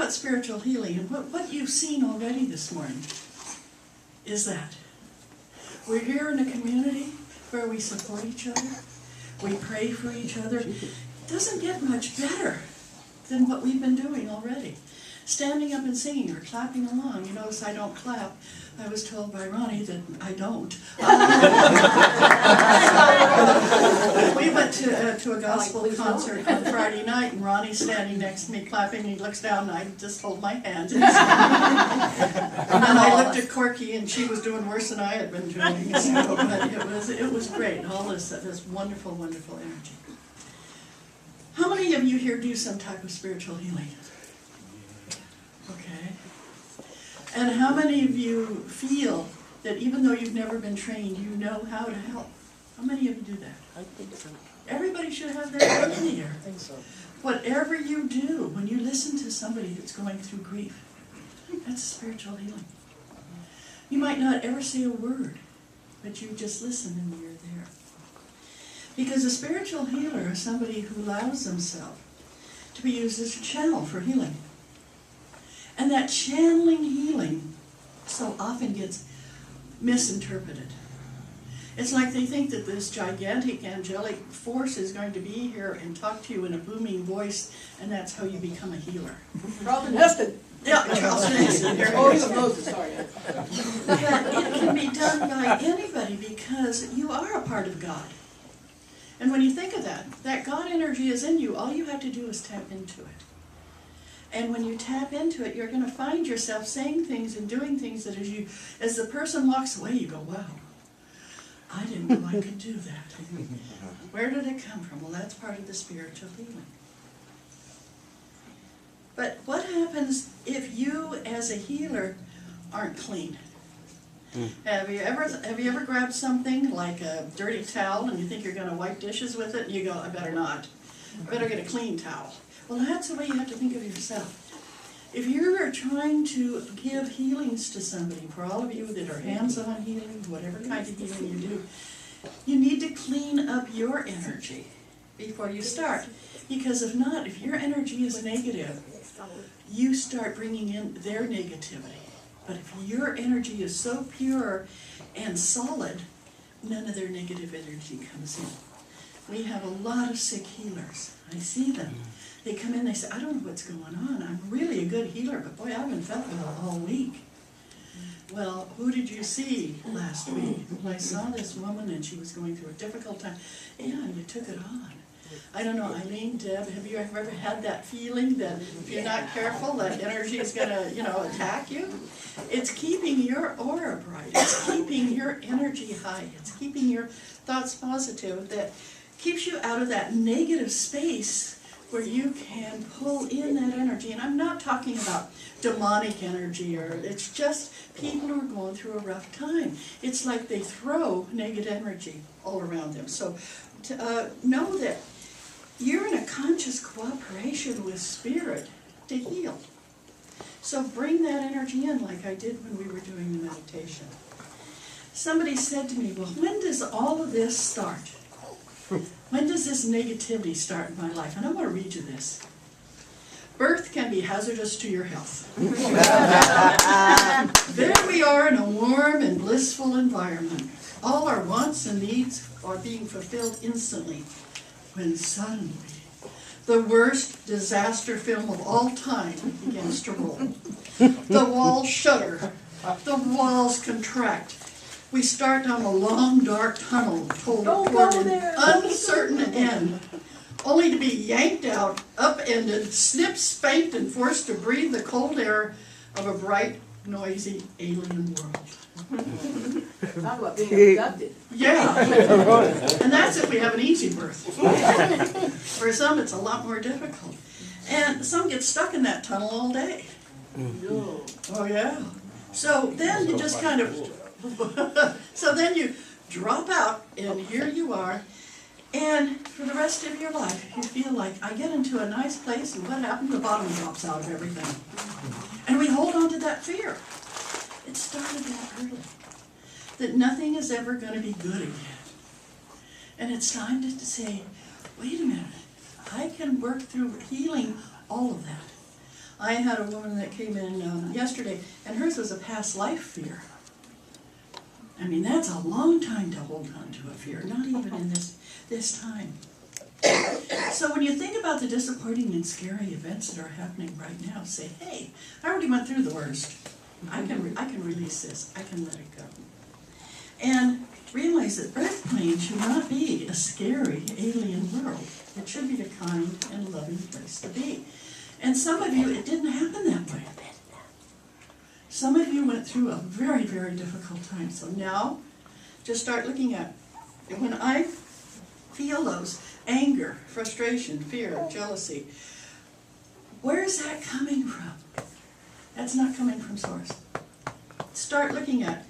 about spiritual healing, and what you've seen already this morning is that we're here in a community where we support each other, we pray for each other. It doesn't get much better than what we've been doing already. Standing up and singing or clapping along. You notice I don't clap. I was told by Ronnie that I don't. We went to a gospel concert on Friday night, and Ronnie's standing next to me clapping. He looks down, and I just hold my hand. And then I looked at Corky, and she was doing worse than I had been doing. So, but it was great. All this wonderful, wonderful energy. How many of you here do some type of spiritual healing? Okay. And how many of you feel that even though you've never been trained, you know how to help? How many of you do that? I think so. Everybody should have that in here. I think so. Whatever you do, when you listen to somebody that's going through grief, that's spiritual healing. You might not ever say a word, but you just listen and you're there. Because a spiritual healer is somebody who allows themselves to be used as a channel for healing. And that channeling healing so often gets misinterpreted. It's like they think that this gigantic angelic force is going to be here and talk to you in a booming voice, and that's how you become a healer. Charlton Heston. Yeah, Charlton Heston. Oh, he's a Moses, sorry. But it can be done by anybody because you are a part of God. And when you think of that God energy is in you, all you have to do is tap into it. And when you tap into it, you're going to find yourself saying things and doing things that as the person walks away, you go, wow, I didn't know I could do that. Where did it come from? Well, that's part of the spiritual healing. But what happens if you, as a healer, aren't clean? Have you ever grabbed something like a dirty towel and you think you're going to wipe dishes with it and you go, I better not. I better get a clean towel. Well, that's the way you have to think of yourself. If you are trying to give healings to somebody, for all of you that are hands-on healing, whatever kind of healing you do, you need to clean up your energy before you start. Because if not, if your energy is negative, you start bringing in their negativity. But if your energy is so pure and solid, none of their negative energy comes in. We have a lot of sick healers. I see them. They come in, they say, I don't know what's going on. I'm really a good healer, but boy, I haven't felt well all week. Well, who did you see last week? I saw this woman and she was going through a difficult time. Yeah, and you took it on. I don't know, Eileen, Deb, have you ever had that feeling that if you're not careful, that energy is going to, attack you? It's keeping your aura bright. It's keeping your energy high. It's keeping your thoughts positive. That keeps you out of that negative space where you can pull in that energy. And I'm not talking about demonic energy, or it's just people who are going through a rough time. It's like they throw negative energy all around them. So know that you're in a conscious cooperation with Spirit to heal. So bring that energy in like I did when we were doing the meditation. Somebody said to me, well, when does all of this start? When does this negativity start in my life? And I want to read you this. Birth can be hazardous to your health. There we are in a warm and blissful environment. All our wants and needs are being fulfilled instantly. When suddenly, the worst disaster film of all time begins to roll. The walls shudder. The walls contract. We start down a long, dark tunnel toward an uncertain end, only to be yanked out, upended, snipped, spanked, and forced to breathe the cold air of a bright, noisy, alien world. Talk about being abducted. Yeah. And that's if we have an easy birth. For some, it's a lot more difficult. And some get stuck in that tunnel all day. Oh, yeah. So then you just kind of... So then you drop out, and here you are, and for the rest of your life, you feel like, I get into a nice place, and what happened? The bottom drops out of everything. And we hold on to that fear. It started that early, that nothing is ever going to be good again. And it's time to say, wait a minute, I can work through healing all of that. I had a woman that came in yesterday, and hers was a past life fear. I mean, that's a long time to hold on to a fear, not even in this time. So when you think about the disappointing and scary events that are happening right now, say, hey, I already went through the worst. I can release this. I can let it go. And realize that Earth plane should not be a scary alien world. It should be a kind and loving place to be. And some of you, it didn't happen that way. Some of you went through a very, very difficult time. So now, just start looking at, when I feel those anger, frustration, fear, jealousy, where is that coming from? That's not coming from Source. Start looking at,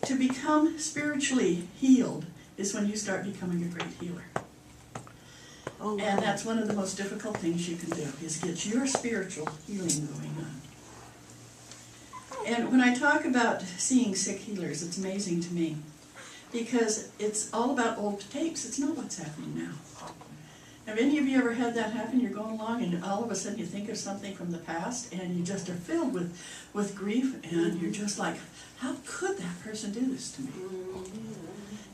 to become spiritually healed is when you start becoming a great healer. Oh, And that's one of the most difficult things you can do, is get your spiritual healing going on. And when I talk about seeing sick healers, it's amazing to me, because it's all about old tapes. It's not what's happening now. Have any of you ever had that happen? You're going along and all of a sudden you think of something from the past and you just are filled with grief, and you're just like, how could that person do this to me?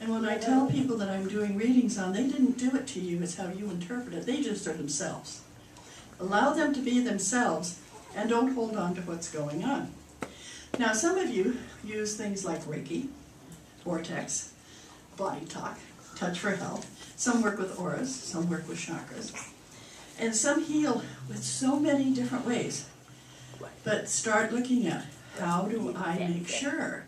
And when I tell people that I'm doing readings on, they didn't do it to you, it's how you interpret it. They just are themselves. Allow them to be themselves and don't hold on to what's going on. Now, some of you use things like Reiki, Vortex, Body Talk, Touch for Health. Some work with auras, some work with chakras. And some heal with so many different ways. But start looking at, how do I make sure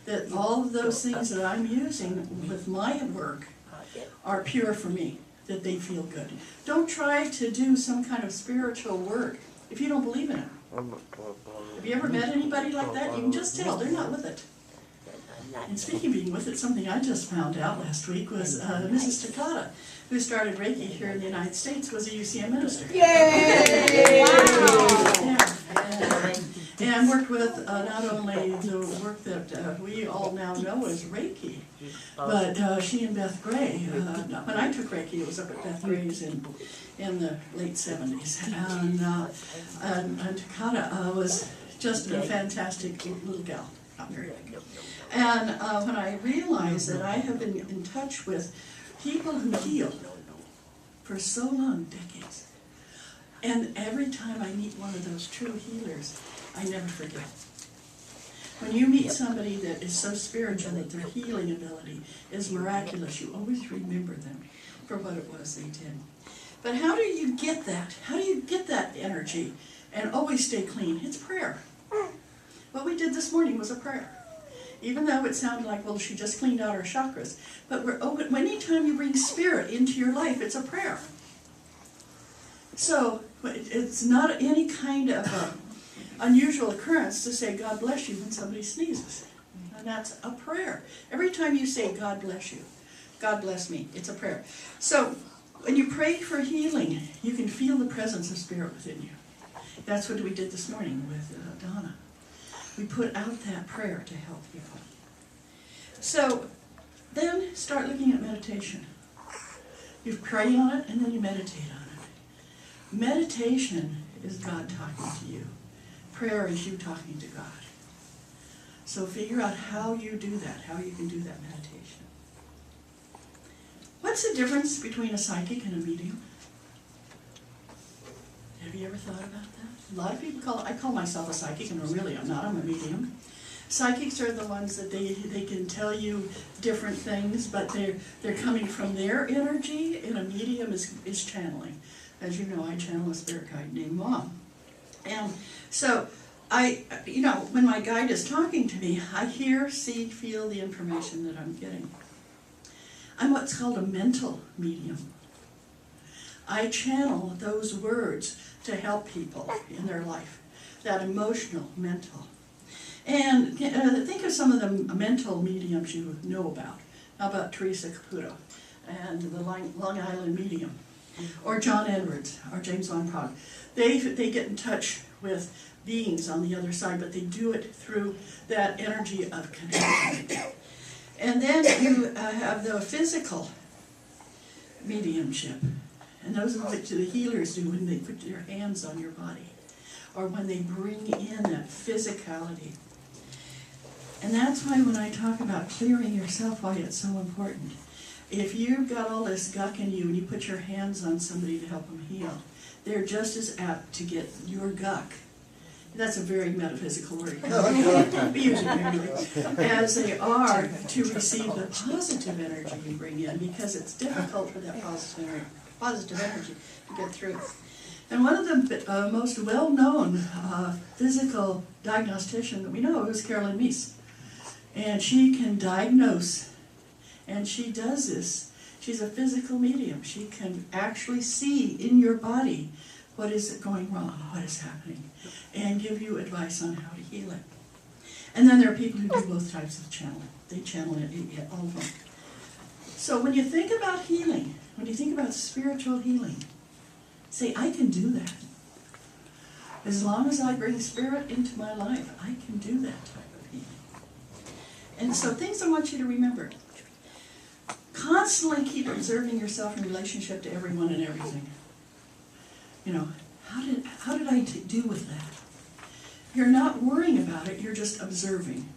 that all of those things that I'm using with my work are pure for me, that they feel good. Don't try to do some kind of spiritual work if you don't believe in it. Have you ever met anybody like that? You can just tell, they're not with it. And speaking of being with it, something I just found out last week was Mrs. Takata, who started Reiki here in the United States, was a UCM minister. Yay! Yeah. And worked with not only the work that we all now know as Reiki, but she and Beth Gray. When I took Reiki, it was up at Beth Gray's in the late 70s. And Takata was just a fantastic little gal, not very big. And when I realized that I have been in touch with people who heal for so long, decades, and every time I meet one of those true healers, I never forget. When you meet somebody that is so spiritual that their healing ability is miraculous, you always remember them for what it was they did. But how do you get that? How do you get that energy and always stay clean? It's prayer. What we did this morning was a prayer. Even though it sounded like, well, she just cleaned out her chakras. But we're open. Anytime you bring spirit into your life, it's a prayer. So it's not any kind of unusual occurrence to say God bless you when somebody sneezes. And that's a prayer. Every time you say God bless you, God bless me, it's a prayer. So when you pray for healing, you can feel the presence of spirit within you. That's what we did this morning with Donna. We put out that prayer to help people. So then start looking at meditation. You pray on it and then you meditate on it. Meditation is God talking to you. Prayer is you talking to God. So figure out how you do that, how you can do that meditation. What's the difference between a psychic and a medium? Have you ever thought about that? A lot of people I call myself a psychic, and really I'm not, I'm a medium. Psychics are the ones that they can tell you different things, but they're coming from their energy, and a medium is channeling. As you know, I channel a spirit guide named Mom. And so when my guide is talking to me, I hear, see, feel the information that I'm getting. I'm what's called a mental medium. I channel those words to help people in their life, that emotional, mental. And think of some of the mental mediums you know about. How about Teresa Caputo and the Long Island medium? Or John Edwards, or James Van Praagh. They get in touch with beings on the other side, but they do it through that energy of connection. And then you have the physical mediumship. And those are what the healers do when they put their hands on your body. or when they bring in that physicality. And that's why when I talk about clearing yourself, why it's so important. If you've got all this guck in you and you put your hands on somebody to help them heal, they're just as apt to get your guck. That's a very metaphysical word. We use it regularly. As they are to receive the positive energy you bring in, because it's difficult for that positive energy to get through. And one of the most well-known physical diagnostician that we know is Carolyn Meese. And she can diagnose, and she does this. She's a physical medium. She can actually see in your body what is going wrong, what is happening, and give you advice on how to heal it. And then there are people who do both types of channeling. They channel it, all of them. So when you think about healing, when you think about spiritual healing, say, I can do that. As long as I bring spirit into my life, I can do that type of healing. And so things I want you to remember. Constantly keep observing yourself in relationship to everyone and everything. You know, how did I do with that? You're not worrying about it, you're just observing.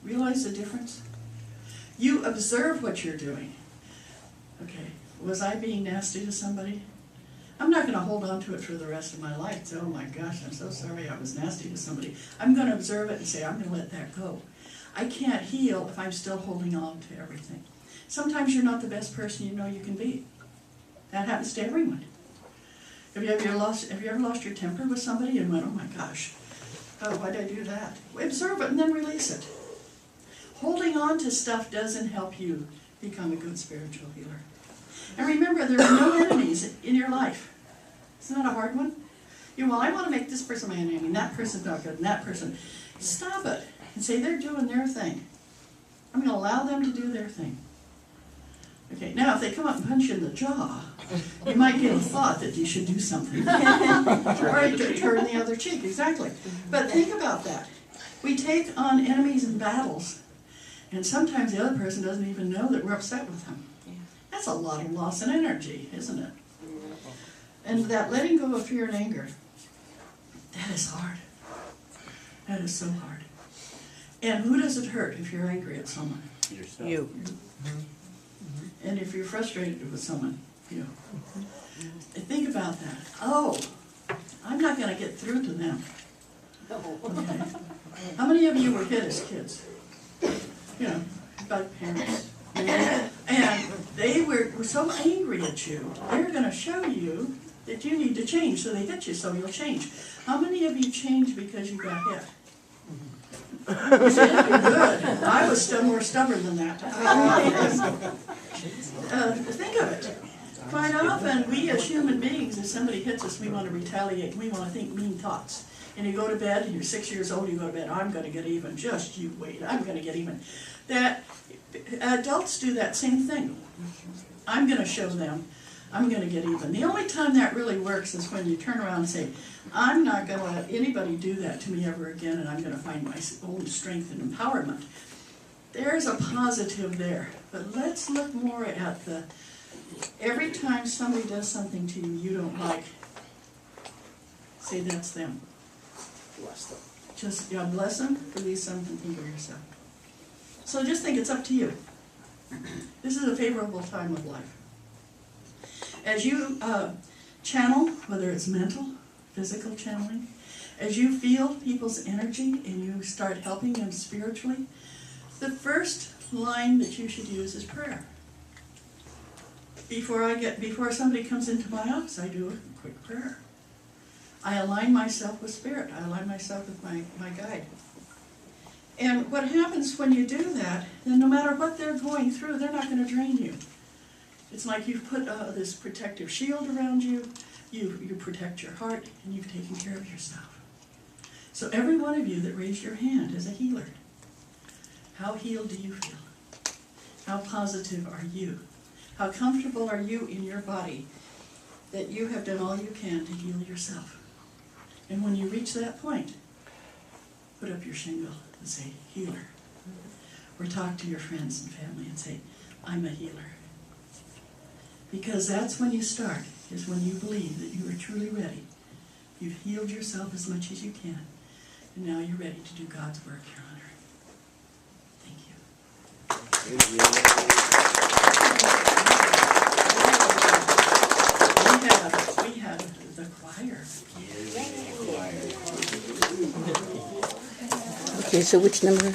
Realize the difference? You observe what you're doing. Okay, was I being nasty to somebody? I'm not going to hold on to it for the rest of my life. So, oh my gosh, I'm so sorry I was nasty to somebody. I'm going to observe it and say, I'm going to let that go. I can't heal if I'm still holding on to everything. Sometimes you're not the best person you know you can be. That happens to everyone. Have you ever lost your temper with somebody and went, oh my gosh, oh, why did I do that? Observe it and then release it. Holding on to stuff doesn't help you become a good spiritual healer. And remember, there are no enemies in your life. Isn't that a hard one? Well, I want to make this person my enemy, and that person's not good, and that person. Stop it and say they're doing their thing. I'm going to allow them to do their thing. Okay, now if they come up and punch you in the jaw, you might get a thought that you should do something. Or you could turn the other cheek, exactly. But think about that. We take on enemies in battles, and sometimes the other person doesn't even know that we're upset with them. That's a lot of loss in energy, isn't it? And that letting go of fear and anger, that is hard. That is so hard. And who does it hurt if you're angry at someone? Yourself. You. And if you're frustrated with someone, you. Think about that. Oh, I'm not going to get through to them. Okay. How many of you were hit as kids? You know, by parents. And they were so angry at you, they're going to show you that you need to change, so they hit you, so you'll change. How many of you changed because you got hit? You said, good. I was still more stubborn than that. Think of it. Quite often, we as human beings, if somebody hits us, we want to retaliate. We want to think mean thoughts. And you go to bed, and you're 6 years old, you go to bed, I'm going to get even. Just you wait, I'm going to get even. That adults do that same thing. I'm going to show them, I'm going to get even. The only time that really works is when you turn around and say, I'm not going to let anybody do that to me ever again, and I'm going to find my own strength and empowerment. There's a positive there. But let's look more at the, every time somebody does something to you you don't like, say that's them. Bless them. Just, God bless them, release them, and think of yourself. So just think it's up to you. This is a favorable time of life. As you channel, whether it's mental, physical channeling, as you feel people's energy and you start helping them spiritually, the first line that you should use is prayer. Before somebody comes into my office, I do a quick prayer. I align myself with spirit. I align myself with my guide. And what happens when you do that, then no matter what they're going through, they're not going to drain you. It's like you've put this protective shield around you, you protect your heart, and you've taken care of yourself. So every one of you that raised your hand is a healer. How healed do you feel? How positive are you? How comfortable are you in your body that you have done all you can to heal yourself? And when you reach that point, put up your shingle and say, healer. Or talk to your friends and family and say, I'm a healer. Because that's when you start, is when you believe that you are truly ready You've healed yourself as much as you can. And now you're ready to do God's work here on earth. Thank you. We have the choir. Okay, so which number?